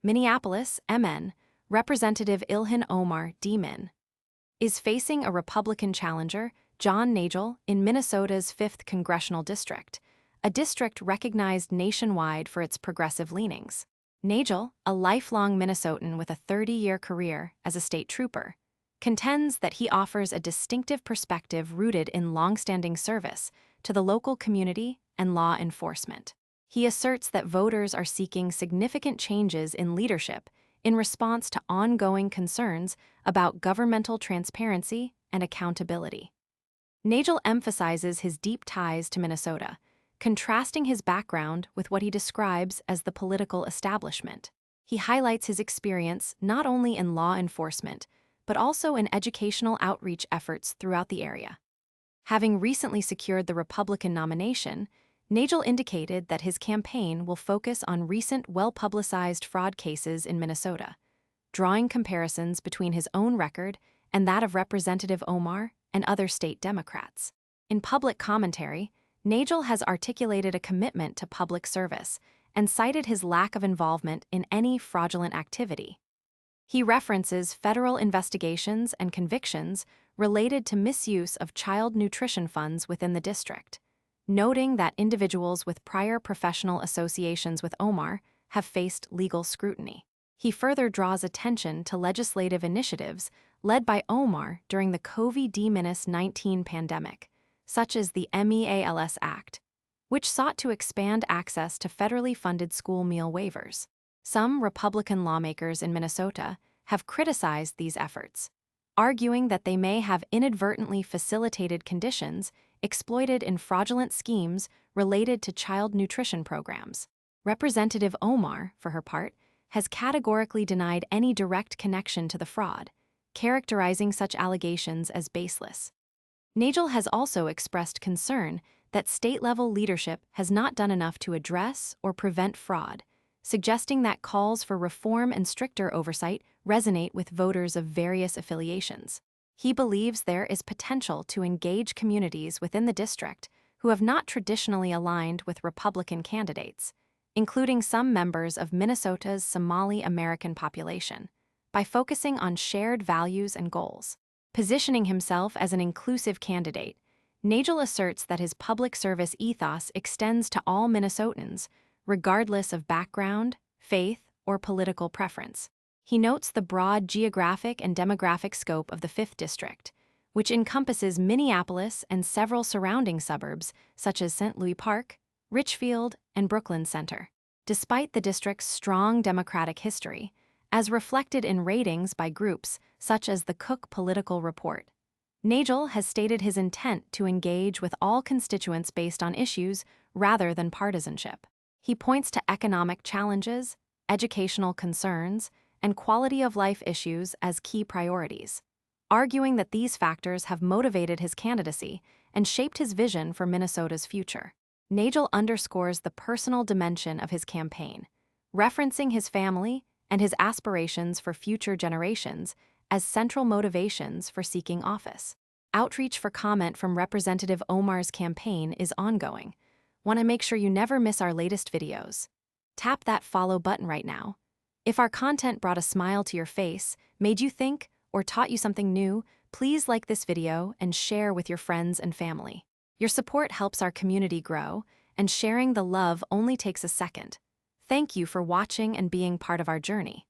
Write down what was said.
Minneapolis, MN, Representative Ilhan Omar, D-Minn, is facing a Republican challenger, John Nagel, in Minnesota's 5th Congressional District, a district recognized nationwide for its progressive leanings. Nagel, a lifelong Minnesotan with a 30-year career as a state trooper, contends that he offers a distinctive perspective rooted in longstanding service to the local community and law enforcement. He asserts that voters are seeking significant changes in leadership in response to ongoing concerns about governmental transparency and accountability. Nagel emphasizes his deep ties to Minnesota, contrasting his background with what he describes as the political establishment. He highlights his experience not only in law enforcement, but also in educational outreach efforts throughout the area. Having recently secured the Republican nomination, Nagel indicated that his campaign will focus on recent well-publicized fraud cases in Minnesota, drawing comparisons between his own record and that of Representative Omar and other state Democrats. In public commentary, Nagel has articulated a commitment to public service and cited his lack of involvement in any fraudulent activity. He references federal investigations and convictions related to misuse of child nutrition funds within the district, noting that individuals with prior professional associations with Omar have faced legal scrutiny. He further draws attention to legislative initiatives led by Omar during the COVID-19 pandemic, such as the MEALS Act, which sought to expand access to federally funded school meal waivers. Some Republican lawmakers in Minnesota have criticized these efforts, arguing that they may have inadvertently facilitated conditions exploited in fraudulent schemes related to child nutrition programs. Representative Omar, for her part, has categorically denied any direct connection to the fraud, characterizing such allegations as baseless. Nagel has also expressed concern that state-level leadership has not done enough to address or prevent fraud, suggesting that calls for reform and stricter oversight resonate with voters of various affiliations. He believes there is potential to engage communities within the district who have not traditionally aligned with Republican candidates, including some members of Minnesota's Somali American population, by focusing on shared values and goals. Positioning himself as an inclusive candidate, Nagel asserts that his public service ethos extends to all Minnesotans, regardless of background, faith, or political preference. He notes the broad geographic and demographic scope of the 5th District, which encompasses Minneapolis and several surrounding suburbs such as St. Louis Park, Richfield, and Brooklyn Center. Despite the district's strong Democratic history, as reflected in ratings by groups such as the Cook Political Report, Nagel has stated his intent to engage with all constituents based on issues rather than partisanship. He points to economic challenges, educational concerns, and quality-of-life issues as key priorities, arguing that these factors have motivated his candidacy and shaped his vision for Minnesota's future. Nagel underscores the personal dimension of his campaign, referencing his family and his aspirations for future generations as central motivations for seeking office. Outreach for comment from Representative Omar's campaign is ongoing. Want to make sure you never miss our latest videos? Tap that follow button right now. If our content brought a smile to your face, made you think, or taught you something new, please like this video and share with your friends and family. Your support helps our community grow, and sharing the love only takes a second. Thank you for watching and being part of our journey.